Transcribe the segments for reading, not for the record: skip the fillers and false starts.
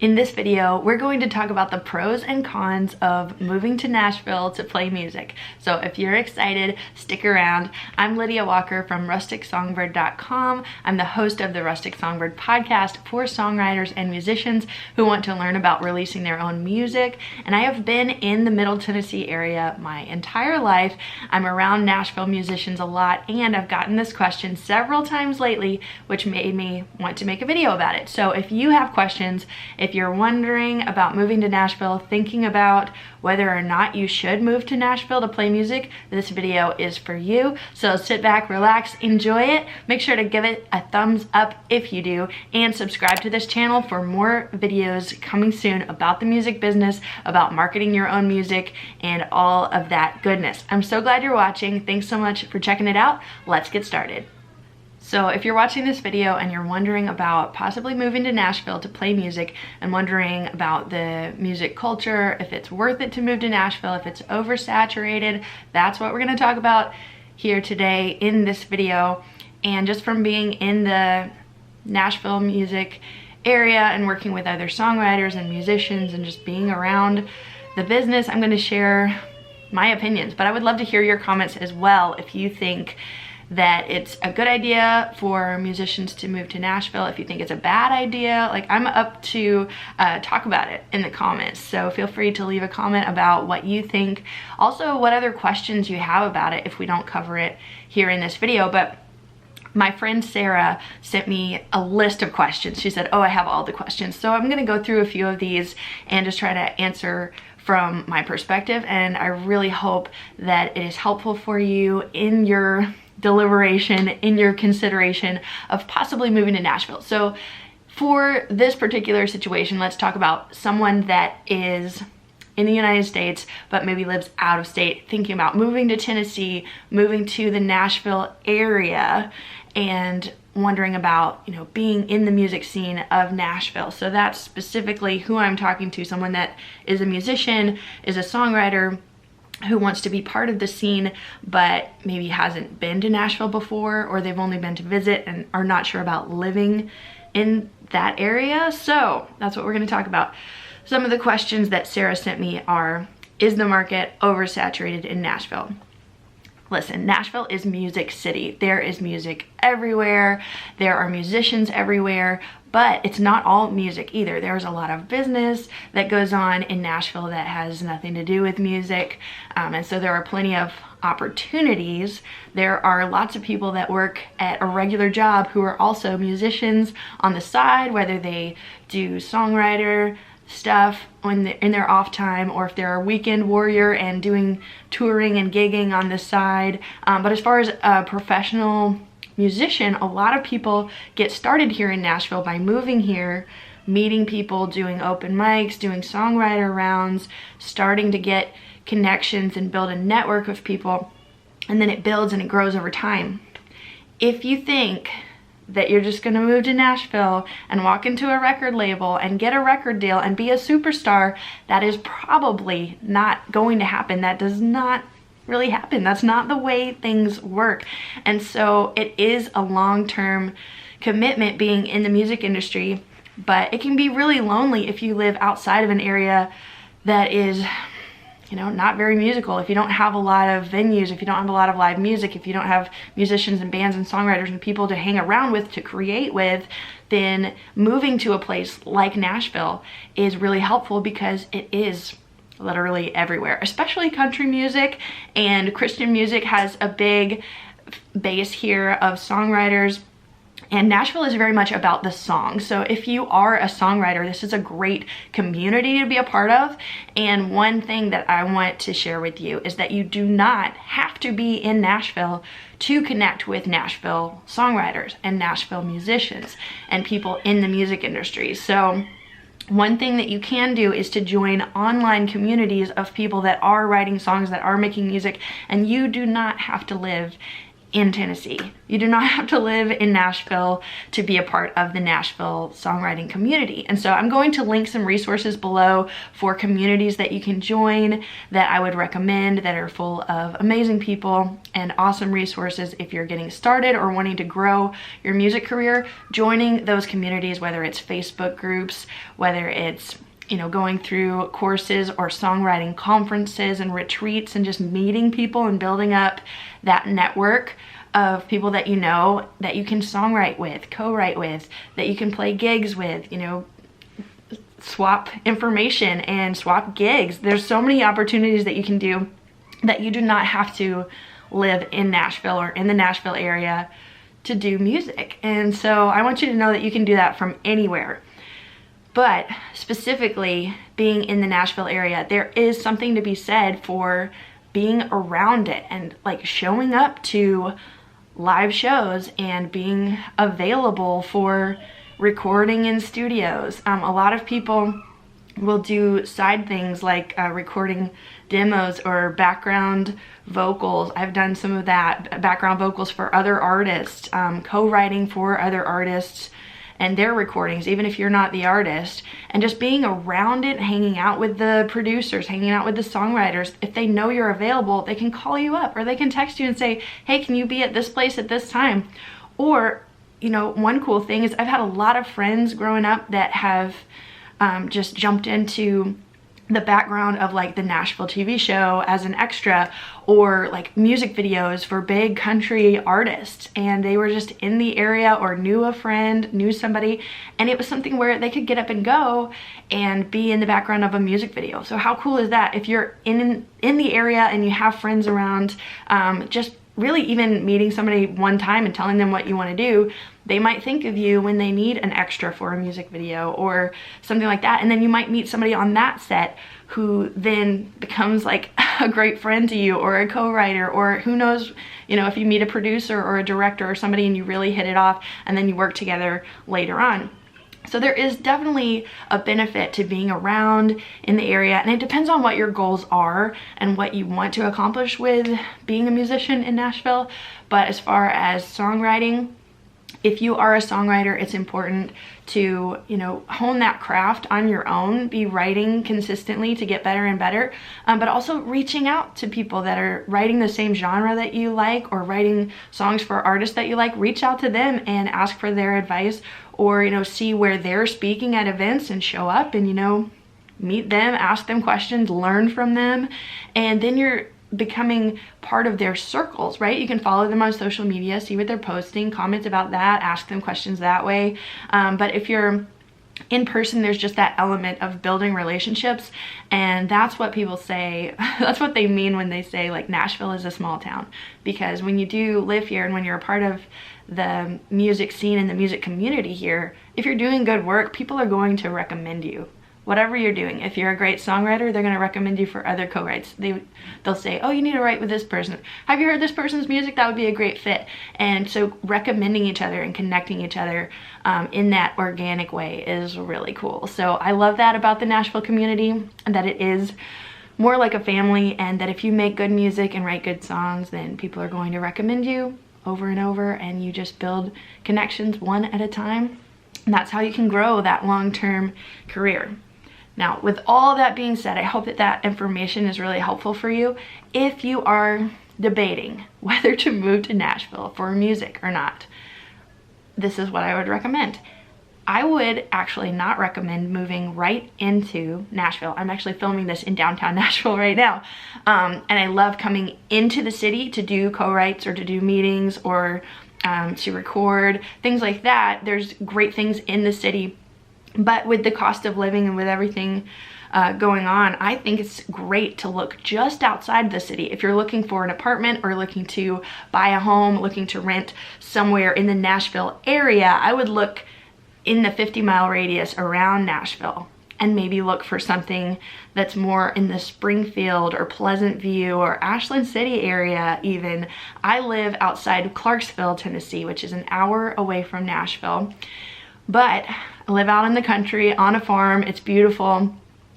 In this video, we're going to talk about the pros and cons of moving to Nashville to play music. So if you're excited, stick around. I'm Lydia Walker from rusticsongbird.com. I'm the host of the Rustic Songbird podcast for songwriters and musicians who want to learn about releasing their own music. And I have been in the Middle Tennessee area my entire life. I'm around Nashville musicians a lot, and I've gotten this question several times lately, which made me want to make a video about it. So if you have questions, if you're wondering about moving to Nashville, thinking about whether or not you should move to Nashville to play music, this video is for you. So sit back, relax, enjoy it. Make sure to give it a thumbs up if you do, and subscribe to this channel for more videos coming soon about the music business, about marketing your own music, and all of that goodness. I'm so glad you're watching. Thanks so much for checking it out. Let's get started. So if you're watching this video and you're wondering about possibly moving to Nashville to play music and wondering about the music culture, if it's worth it to move to Nashville, if it's oversaturated, that's what we're going to talk about here today in this video. And just from being in the Nashville music area and working with other songwriters and musicians and just being around the business, I'm going to share my opinions. But I would love to hear your comments as well if you think that it's a good idea for musicians to move to Nashville, if you think it's a bad idea. Like, I'm up to talk about it in the comments, so feel free to leave a comment about what you think. Also, what other questions you have about it if we don't cover it here in this video. But my friend Sarah sent me a list of questions. She said, oh, I have all the questions. So I'm gonna go through a few of these and just try to answer from my perspective, and I really hope that it is helpful for you in your deliberation, in your consideration of possibly moving to Nashville. So for this particular situation, let's talk about someone that is in the United States but maybe lives out of state, thinking about moving to Tennessee, moving to the Nashville area, and wondering about, you know, being in the music scene of Nashville. So that's specifically who I'm talking to, someone that is a musician, is a songwriter, who wants to be part of the scene but maybe hasn't been to Nashville before, or they've only been to visit and are not sure about living in that area. So that's what we're going to talk about. Some of the questions that Sarah sent me are, is the market oversaturated in Nashville? Listen, Nashville is music city. There is music everywhere. There are musicians everywhere, but it's not all music either. There's a lot of business that goes on in Nashville that has nothing to do with music. And so there are plenty of opportunities. There are lots of people that work at a regular job who are also musicians on the side, whether they do songwriter stuff in their off time, or if they're a weekend warrior and doing touring and gigging on the side. But as far as a professional musician, a lot of people get started here in Nashville by moving here, meeting people, doing open mics, doing songwriter rounds, starting to get connections and build a network of people, and then it builds and it grows over time. If you think that you're just gonna move to Nashville and walk into a record label and get a record deal and be a superstar, that is probably not going to happen. That does not really happen. That's not the way things work. And so it is a long-term commitment being in the music industry, but it can be really lonely if you live outside of an area that is, you know, not very musical. If you don't have a lot of venues, if you don't have a lot of live music, if you don't have musicians and bands and songwriters and people to hang around with, to create with, then moving to a place like Nashville is really helpful, because it is literally everywhere. Especially country music and Christian music has a big base here of songwriters. And Nashville is very much about the song. So if you are a songwriter, this is a great community to be a part of. And one thing that I want to share with you is that you do not have to be in Nashville to connect with Nashville songwriters and Nashville musicians and people in the music industry. So one thing that you can do is to join online communities of people that are writing songs, that are making music, and you do not have to live in Tennessee. You do not have to live in Nashville to be a part of the Nashville songwriting community. And so I'm going to link some resources below for communities that you can join that I would recommend, that are full of amazing people and awesome resources if you're getting started or wanting to grow your music career. Joining those communities, whether it's Facebook groups, whether it's going through courses or songwriting conferences and retreats, and just meeting people and building up that network of people that that you can songwrite with, co-write with, that you can play gigs with, swap information and swap gigs. There's so many opportunities that you can do that you do not have to live in Nashville or in the Nashville area to do music. And so I want you to know that you can do that from anywhere. But specifically being in the Nashville area, there is something to be said for being around it and like showing up to live shows and being available for recording in studios. A lot of people will do side things like recording demos or background vocals. I've done some of that, background vocals for other artists, co-writing for other artists and their recordings, even if you're not the artist, and just being around it, hanging out with the producers, hanging out with the songwriters. If they know you're available, they can call you up or they can text you and say, hey, can you be at this place at this time? Or, one cool thing is I've had a lot of friends growing up that have just jumped into the background of like the Nashville TV show as an extra, or like music videos for big country artists, and they were just in the area or knew a friend, knew somebody, and it was something where they could get up and go and be in the background of a music video. So how cool is that? If you're in the area and you have friends around, just really even meeting somebody one time and telling them what you want to do, they might think of you when they need an extra for a music video or something like that. And then you might meet somebody on that set who then becomes like a great friend to you, or a co-writer, or who knows, if you meet a producer or a director or somebody and you really hit it off and then you work together later on. So there is definitely a benefit to being around in the area, and it depends on what your goals are and what you want to accomplish with being a musician in Nashville. But as far as songwriting, if you are a songwriter, it's important to, hone that craft on your own, be writing consistently to get better and better, but also reaching out to people that are writing the same genre that you like, or writing songs for artists that you like. Reach out to them and ask for their advice, or, see where they're speaking at events and show up and, meet them, ask them questions, learn from them, and then you're becoming part of their circles, right? You can follow them on social media, see what they're posting, comment about that, ask them questions that way. But if you're in person, there's just that element of building relationships, and that's what people say. That's what they mean when they say like Nashville is a small town, because when you do live here and when you're a part of the music scene and the music community here, if you're doing good work, people are going to recommend you. Whatever you're doing, if you're a great songwriter, they're going to recommend you for other co-writes. They'll say, oh, you need to write with this person. Have you heard this person's music? That would be a great fit. And so recommending each other and connecting each other in that organic way is really cool. So I love that about the Nashville community, and that it is more like a family, and that if you make good music and write good songs, then people are going to recommend you over and over, and you just build connections one at a time. And that's how you can grow that long-term career. Now, with all that being said, I hope that that information is really helpful for you. If you are debating whether to move to Nashville for music or not, this is what I would recommend. I would actually not recommend moving right into Nashville. I'm actually filming this in downtown Nashville right now. And I love coming into the city to do co-writes or to do meetings or to record, things like that. There's great things in the city. But with the cost of living and with everything going on, I think it's great to look just outside the city. If you're looking for an apartment or looking to buy a home, looking to rent somewhere in the Nashville area, I would look in the 50-mile radius around Nashville, and maybe look for something that's more in the Springfield or Pleasant View or Ashland City area even. I live outside of Clarksville, Tennessee, which is an hour away from Nashville. But I live out in the country on a farm. It's beautiful.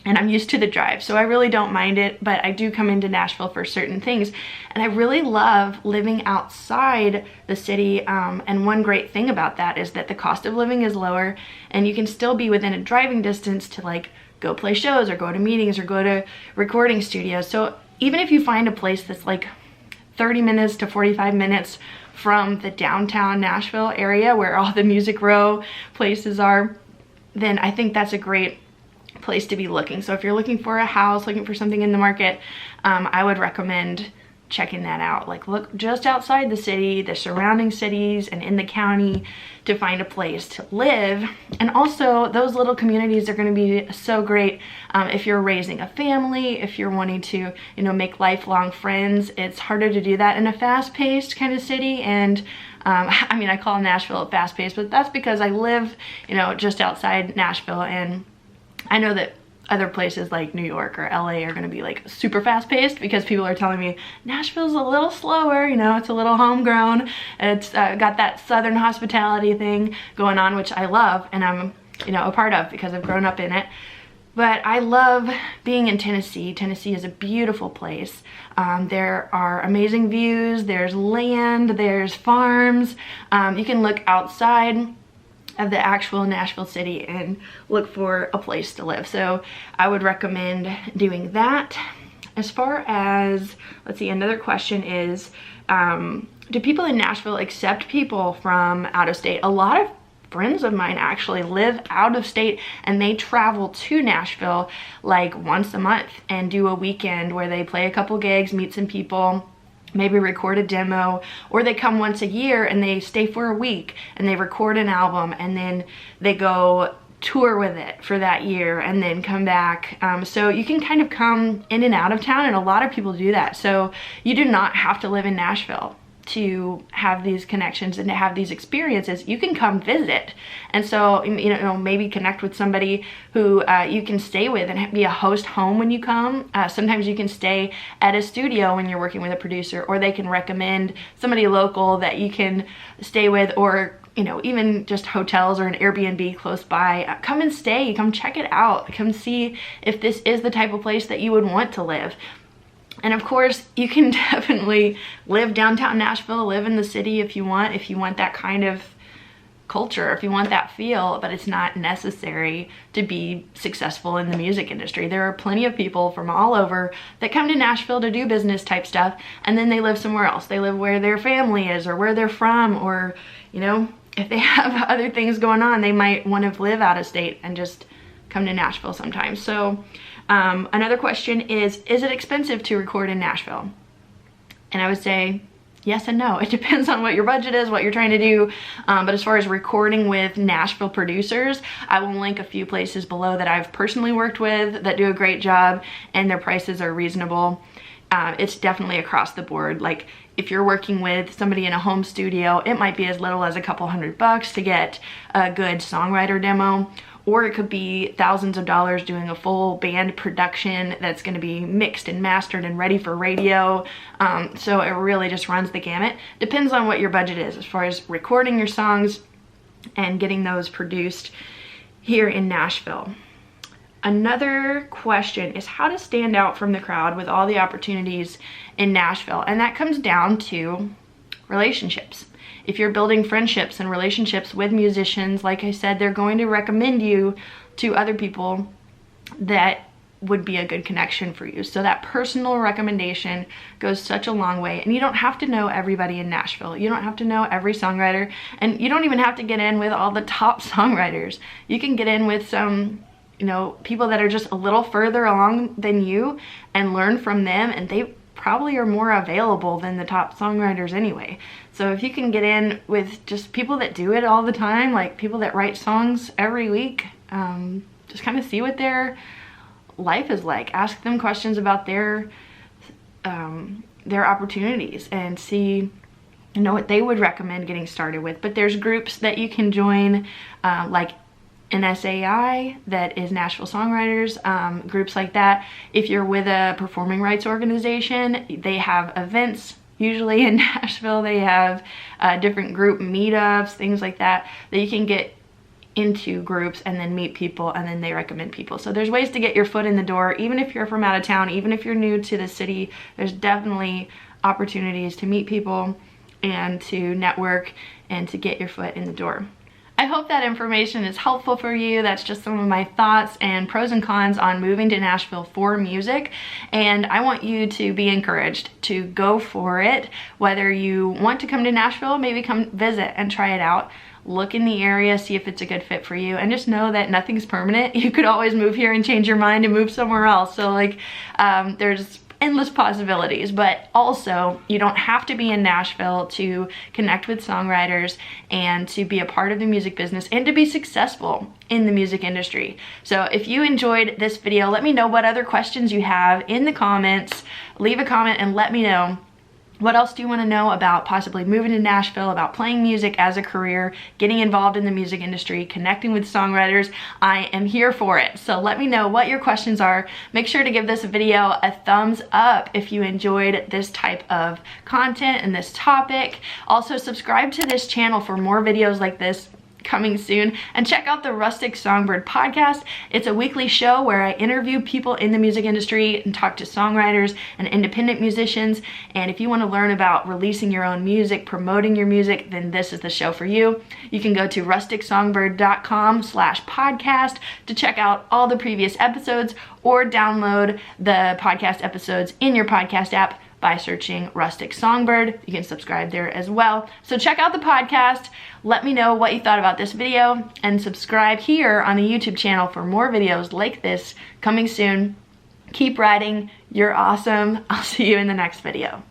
and I'm used to the drive, so I really don't mind it, but I do come into Nashville for certain things. And I really love living outside the city, and one great thing about that is that the cost of living is lower, and you can still be within a driving distance to like go play shows or go to meetings or go to recording studios. So even if you find a place that's like 30 minutes to 45 minutes from the downtown Nashville area where all the Music Row places are, then I think that's a great place to be looking. So if you're looking for a house, looking for something in the market, I would recommend checking that out. Like look just outside the city, the surrounding cities, and in the county to find a place to live. And also those little communities are going to be so great if you're raising a family, if you're wanting to, you know, make lifelong friends. It's harder to do that in a fast-paced kind of city. And I mean, I call Nashville fast-paced, but that's because I live, you know, just outside Nashville, and I know that other places like New York or LA are going to be like super fast paced because people are telling me Nashville's a little slower, you know, it's a little homegrown. It's got that Southern hospitality thing going on, which I love and I'm, you know, a part of because I've grown up in it. But I love being in Tennessee. Tennessee is a beautiful place. There are amazing views, there's land, there's farms. You can look outside of the actual Nashville city and look for a place to live. So I would recommend doing that. As far as, let's see, another question is, do people in Nashville accept people from out of state? A lot of friends of mine actually live out of state and they travel to Nashville like once a month and do a weekend where they play a couple gigs, meet some people, maybe record a demo, or they come once a year and they stay for a week and they record an album and then they go tour with it for that year and then come back. So you can kind of come in and out of town, and a lot of people do that. So you do not have to live in Nashville to have these connections and to have these experiences. You can come visit, and so, you know, maybe connect with somebody who you can stay with and be a host home when you come. Sometimes you can stay at a studio when you're working with a producer, or they can recommend somebody local that you can stay with, or, you know, even just hotels or an Airbnb close by. Come and stay, come check it out, come see if this is the type of place that you would want to live. And of course, you can definitely live downtown Nashville, live in the city if you want that kind of culture, if you want that feel, but it's not necessary to be successful in the music industry. There are plenty of people from all over that come to Nashville to do business type stuff, and then they live somewhere else. They live where their family is or where they're from, or, you know, if they have other things going on, they might want to live out of state and just come to Nashville sometimes. So another question is it expensive to record in Nashville? And I would say yes and no. It depends on what your budget is, what you're trying to do. But as far as recording with Nashville producers, I will link a few places below that I've personally worked with that do a great job and their prices are reasonable. It's definitely across the board. Like if you're working with somebody in a home studio, it might be as little as a couple $100 to get a good songwriter demo. Or it could be thousands of dollars doing a full band production that's going to be mixed and mastered and ready for radio. So it really just runs the gamut. Depends on what your budget is as far as recording your songs and getting those produced here in Nashville. Another question is how to stand out from the crowd with all the opportunities in Nashville. And that comes down to relationships. If you're building friendships and relationships with musicians, like I said, they're going to recommend you to other people that would be a good connection for you. So that personal recommendation goes such a long way. And you don't have to know everybody in Nashville. You don't have to know every songwriter. And you don't even have to get in with all the top songwriters. You can get in with some, you know, people that are just a little further along than you and learn from them, and they probably are more available than the top songwriters anyway. So if you can get in with just people that do it all the time, like people that write songs every week, just kind of see what their life is like. Ask them questions about their opportunities and see, you know, what they would recommend getting started with. But there's groups that you can join, like NSAI, that is Nashville Songwriters, groups like that. If you're with a performing rights organization, they have events usually in Nashville. They have different group meetups, things like that, that you can get into groups and then meet people, and then they recommend people. So there's ways to get your foot in the door, even if you're from out of town, even if you're new to the city. There's definitely opportunities to meet people and to network and to get your foot in the door. I hope that information is helpful for you. That's just some of my thoughts and pros and cons on moving to Nashville for music. And I want you to be encouraged to go for it. Whether you want to come to Nashville, maybe come visit and try it out. Look in the area, see if it's a good fit for you, and just know that nothing's permanent. You could always move here and change your mind and move somewhere else. So like, there's endless possibilities, but also you don't have to be in Nashville to connect with songwriters and to be a part of the music business and to be successful in the music industry. So if you enjoyed this video, let me know what other questions you have in the comments. Leave a comment and let me know. What else do you want to know about possibly moving to Nashville, about playing music as a career, getting involved in the music industry, connecting with songwriters? I am here for it. So let me know what your questions are. Make sure to give this video a thumbs up if you enjoyed this type of content and this topic. Also, subscribe to this channel for more videos like this coming soon, and check out the Rustic Songbird podcast. It's a weekly show where I interview people in the music industry and talk to songwriters and independent musicians. And if you want to learn about releasing your own music, promoting your music, then this is the show for you. You can go to rusticsongbird.com/podcast to check out all the previous episodes, or download the podcast episodes in your podcast app by searching Rustic Songbird. You can subscribe there as well. So check out the podcast. Let me know what you thought about this video, and subscribe here on the YouTube channel for more videos like this coming soon. Keep writing. You're awesome. I'll see you in the next video.